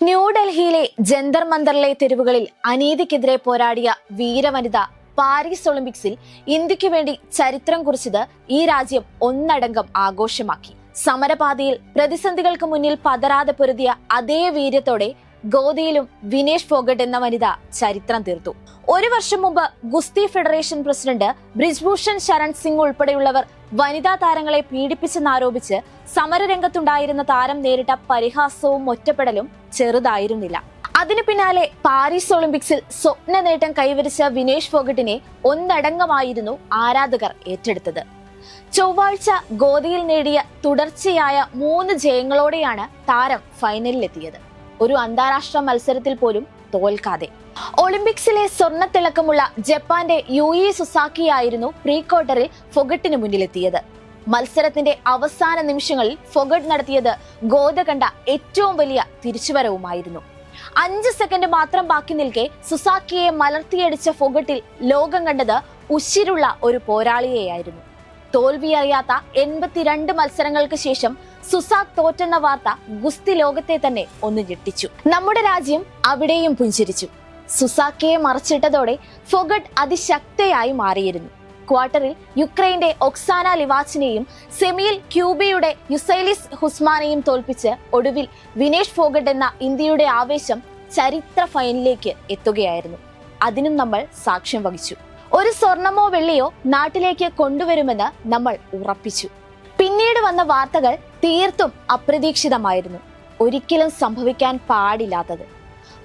ന്യൂഡൽഹിയിലെ ജന്തർ മന്ദറിലെ തെരുവുകളിൽ അനീതിക്കെതിരെ പോരാടിയ വീരവനിത പാരീസ് ഒളിമ്പിക്സിൽ ഇന്ത്യക്ക് വേണ്ടി ചരിത്രം കുറിച്ചത് ഈ രാജ്യം ഒന്നടങ്കം ആഘോഷമാക്കി. സമരപാതയിൽ പ്രതിസന്ധികൾക്ക് മുന്നിൽ പതറാതെ പൊരുതിയ അതേ വീര്യത്തോടെ ഗോദയിലും വിനേഷ് ഫോഗട്ട് എന്ന വനിത ചരിത്രം തീർത്തു. ഒരു വർഷം മുമ്പ് ഗുസ്തി ഫെഡറേഷൻ പ്രസിഡന്റ് ബ്രിജ്ഭൂഷൺ ശരൺ സിംഗ് ഉൾപ്പെടെയുള്ളവർ വനിതാ താരങ്ങളെ പീഡിപ്പിച്ചെന്നാരോപിച്ച് സമരരംഗത്തുണ്ടായിരുന്ന താരം നേരിട്ട പരിഹാസവും ഒറ്റപ്പെടലും ചെറുതായിരുന്നില്ല. അതിനു പിന്നാലെ പാരീസ് ഒളിമ്പിക്സിൽ സ്വപ്ന നേട്ടം കൈവരിച്ച വിനേഷ് ഫോഗട്ടിനെ ഒന്നടങ്കമായിരുന്നു ആരാധകർ ഏറ്റെടുത്തത്. ചൊവ്വാഴ്ച ഗോദയിൽ നേടിയ തുടർച്ചയായ 3 ജയങ്ങളോടെയാണ് താരം ഫൈനലിലെത്തിയത്. ഒരു അന്താരാഷ്ട്ര മത്സരത്തിൽ പോലും തോൽക്കാതെ. ഒളിമ്പിക്സിലെ സ്വർണ്ണത്തിളക്കമുള്ള ജപ്പാന്റെ യൂയി സുസാക്കിയായിരുന്നു പ്രീ ക്വാർട്ടറിൽ ഫോഗട്ടിന് മുന്നിലെത്തിയത്. മത്സരത്തിന്റെ അവസാന നിമിഷങ്ങളിൽ ഫോഗട്ട് നടത്തിയത് ഗോദ കണ്ട ഏറ്റവും വലിയ തിരിച്ചുവരവുമായിരുന്നു. 5 സെക്കൻഡ് മാത്രം ബാക്കി നിൽക്കെ സുസാക്കിയെ മലർത്തിയടിച്ച ഫോഗട്ടിൽ ലോകം കണ്ടത് ഉശിരുള്ള ഒരു പോരാളിയെയായിരുന്നു. തോൽവി അറിയാത്ത 82 മത്സരങ്ങൾക്ക് ശേഷം സുസാക് തോറ്റെന്ന വാർത്ത ഗുസ്തി ലോകത്തെ തന്നെ ഒന്ന് ഞെട്ടിച്ചു. നമ്മുടെ രാജ്യം അവിടെയും പുഞ്ചിരിച്ചു. സുസാക്കിയെ മറിച്ചിട്ടതോടെ ഫോഗട്ട് അതിശക്തയായി മാറിയിരുന്നു. ക്വാർട്ടറിൽ യുക്രൈന്റെ ഒക്സാന ലിവാച്ചിനെയും സെമിയിൽ ക്യൂബയുടെ യുസൈലിസ് ഹുസ്മാനെയും തോൽപ്പിച്ച് ഒടുവിൽ വിനേഷ് ഫോഗട്ട് എന്ന ഇന്ത്യയുടെ ആവേശം ചരിത്ര ഫൈനലിലേക്ക് എത്തുകയായിരുന്നു. അതിനും നമ്മൾ സാക്ഷ്യം വഹിച്ചു. ഒരു സ്വർണമോ വെള്ളിയോ നാട്ടിലേക്ക് കൊണ്ടുവരുമെന്ന് നമ്മൾ ഉറപ്പിച്ചു. പിന്നീട് വന്ന വാർത്തകൾ തീർത്തും അപ്രതീക്ഷിതമായിരുന്നു. ഒരിക്കലും സംഭവിക്കാൻ പാടില്ലാത്തത്.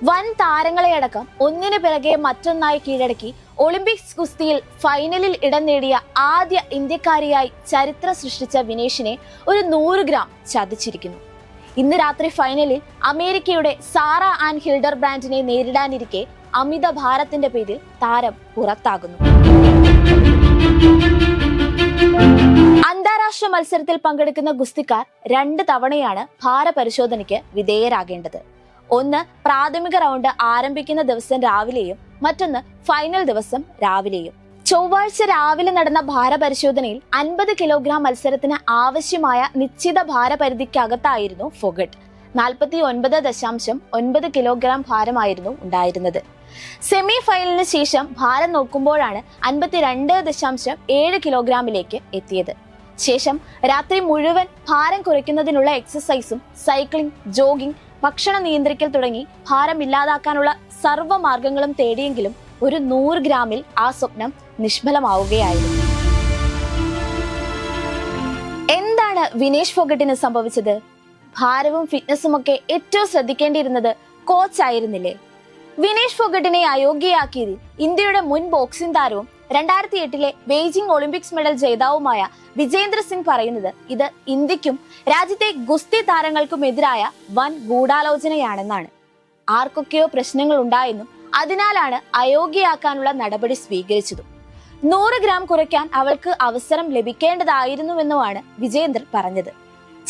വൻ താരങ്ങളെ അടക്കം ഒന്നിനു പിറകെ മറ്റൊന്നായി കീഴടക്കി ഒളിമ്പിക്സ് ഗുസ്തിയിൽ ഫൈനലിൽ ഇടം നേടിയ ആദ്യ ഇന്ത്യക്കാരിയായി ചരിത്രം സൃഷ്ടിച്ച വിനേഷിനെ ഒരു 100 ഗ്രാം ചതിച്ചിരിക്കുന്നു. ഇന്ന് രാത്രി ഫൈനലിൽ അമേരിക്കയുടെ സാറ ആൻ ഹിൽഡർ ബ്രാൻഡിനെ നേരിടാനിരിക്കെ അമിത ഭാരത്തിന്റെ പേരിൽ താരം പുറത്താകുന്നു. അന്താരാഷ്ട്ര മത്സരത്തിൽ പങ്കെടുക്കുന്ന ഗുസ്തിക്കാർ 2 തവണയാണ് ഭാരപരിശോധനയ്ക്ക് വിധേയരാകേണ്ടത്. ഒന്ന് പ്രാഥമിക റൗണ്ട് ആരംഭിക്കുന്ന ദിവസം രാവിലെയും മറ്റൊന്ന് ഫൈനൽ ദിവസം രാവിലെയും. ചൊവ്വാഴ്ച രാവിലെ നടന്ന ഭാരപരിശോധനയിൽ 50 കിലോഗ്രാം മത്സരത്തിന് ആവശ്യമായ നിശ്ചിത ഭാരപരിധിക്കകത്തായിരുന്നു ഫോഗട്ട്. 49.9 കിലോഗ്രാം ഭാരമായിരുന്നു ഉണ്ടായിരുന്നത്. സെമി ഫൈനലിന് ശേഷം ഭാരം നോക്കുമ്പോഴാണ് 52.7 കിലോഗ്രാമിലേക്ക് എത്തിയത്. ശേഷം രാത്രി മുഴുവൻ ഭാരം കുറയ്ക്കുന്നതിനുള്ള എക്സസൈസും സൈക്ലിംഗ്, ജോഗിംഗ്, ഭക്ഷണം നിയന്ത്രിക്കൽ തുടങ്ങി ഭാരം ഇല്ലാതാക്കാനുള്ള സർവ്വമാർഗങ്ങളും തേടിയെങ്കിലും ഒരു 100 ഗ്രാമിൽ ആ സ്വപ്നം നിഷ്ഫലമാവുകയായിരുന്നു. എന്താണ് വിനേഷ് ഫോഗട്ടിന് സംഭവിച്ചത്? ഭാരവും ഫിറ്റ്നസും ഒക്കെ ഏറ്റവും ശ്രദ്ധിക്കേണ്ടിയിരുന്നത് കോച്ചായിരുന്നില്ലേ? വിനേഷ് ഫോഗട്ടിനെ അയോഗ്യയാക്കിയതിൽ ഇന്ത്യയുടെ മുൻ ബോക്സിംഗ് താരവും 2008 ബെയ്ജിംഗ് ഒളിമ്പിക്സ് മെഡൽ ജേതാവുമായ വിജേന്ദ്ര സിംഗ് പറയുന്നത് ഇത് ഇന്ത്യക്കും രാജ്യത്തെ ഗുസ്തി താരങ്ങൾക്കുമെതിരായ വൻ ഗൂഢാലോചനയാണെന്നാണ്. ആർക്കൊക്കെയോ പ്രശ്നങ്ങൾ ഉണ്ടായെന്നും അതിനാലാണ് അയോഗ്യയാക്കാനുള്ള നടപടി സ്വീകരിച്ചതും 100 ഗ്രാം കുറയ്ക്കാൻ അവൾക്ക് അവസരം ലഭിക്കേണ്ടതായിരുന്നുവെന്നുമാണ് വിജേന്ദ്രൻ പറഞ്ഞത്.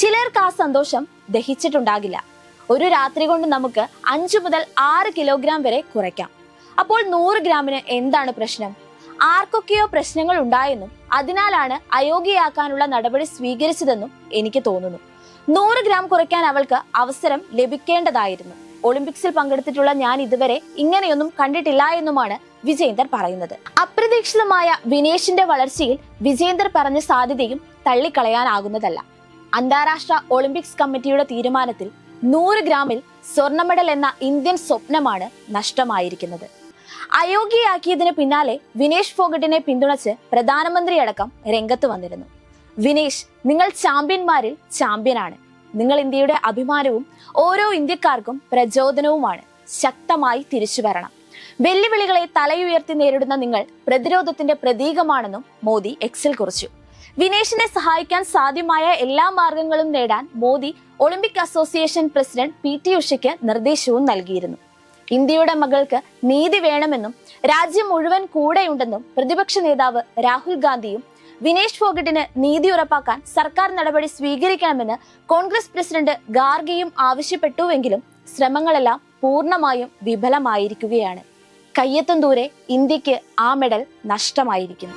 ചിലർക്ക് ആ സന്തോഷം ദഹിച്ചിട്ടുണ്ടാകില്ല. ഒരു രാത്രി കൊണ്ട് നമുക്ക് 5 മുതൽ 6 കിലോഗ്രാം വരെ കുറയ്ക്കാം. അപ്പോൾ 100 ഗ്രാമിന് എന്താണ് പ്രശ്നം? ആർക്കൊക്കെയോ പ്രശ്നങ്ങൾ ഉണ്ടായെന്നും അതിനാലാണ് അയോഗ്യയാക്കാനുള്ള നടപടി സ്വീകരിച്ചതെന്നും എനിക്ക് തോന്നുന്നു. 100 ഗ്രാം കുറയ്ക്കാൻ അവൾക്ക് അവസരം ലഭിക്കേണ്ടതായിരുന്നു. ഒളിമ്പിക്സിൽ പങ്കെടുത്തിട്ടുള്ള ഞാൻ ഇതുവരെ ഇങ്ങനെയൊന്നും കണ്ടിട്ടില്ല എന്നുമാണ് വിജേന്ദർ പറയുന്നത്. അപ്രതീക്ഷിതമായ വിനേഷിന്റെ വളർച്ചയിൽ വിജേന്ദർ പറഞ്ഞ സാധ്യതയും തള്ളിക്കളയാനാകുന്നതല്ല. അന്താരാഷ്ട്ര ഒളിമ്പിക്സ് കമ്മിറ്റിയുടെ തീരുമാനത്തിൽ 100 ഗ്രാമിൽ സ്വർണ്ണ മെഡൽ എന്ന ഇന്ത്യൻ സ്വപ്നമാണ് നഷ്ടമായിരിക്കുന്നത്. അയോഗ്യയാക്കിയതിന് പിന്നാലെ വിനേഷ് ഫോഗട്ടിനെ പിന്തുണച്ച് പ്രധാനമന്ത്രി അടക്കം രംഗത്ത് വന്നിരുന്നു. വിനേഷ്, നിങ്ങൾ ചാമ്പ്യന്മാരിൽ ചാമ്പ്യനാണ്. നിങ്ങൾ ഇന്ത്യയുടെ അഭിമാനവും ഓരോ ഇന്ത്യക്കാർക്കും പ്രചോദനവുമാണ്. ശക്തമായി തിരിച്ചു വരണം. വെല്ലുവിളികളെ തലയുയർത്തി നേരിടുന്ന നിങ്ങൾ പ്രതിരോധത്തിന്റെ പ്രതീകമാണെന്നും മോദി എക്സിൽ കുറിച്ചു. വിനേഷിനെ സഹായിക്കാൻ സാധ്യമായ എല്ലാ മാർഗങ്ങളും നേടാൻ Modi Olympic association president PT ഉഷയ്ക്ക് നിർദ്ദേശവും നൽകിയിരുന്നു. ഇന്ത്യയുടെ മകൾക്ക് നീതി വേണമെന്നും രാജ്യം മുഴുവൻ കൂടെയുണ്ടെന്നും പ്രതിപക്ഷ നേതാവ് രാഹുൽ ഗാന്ധിയും വിനേഷ് ഫോഗട്ടിന് നീതി ഉറപ്പാക്കാൻ സർക്കാർ നടപടി സ്വീകരിക്കണമെന്ന് കോൺഗ്രസ് പ്രസിഡന്റ് ഖാർഗെയും ആവശ്യപ്പെട്ടുവെങ്കിലും ശ്രമങ്ങളെല്ലാം പൂർണ്ണമായും വിഫലമായിരിക്കുകയാണ്. കയ്യെത്തും ദൂരെ ഇന്ത്യക്ക് ആ മെഡൽ നഷ്ടമായിരിക്കുന്നു.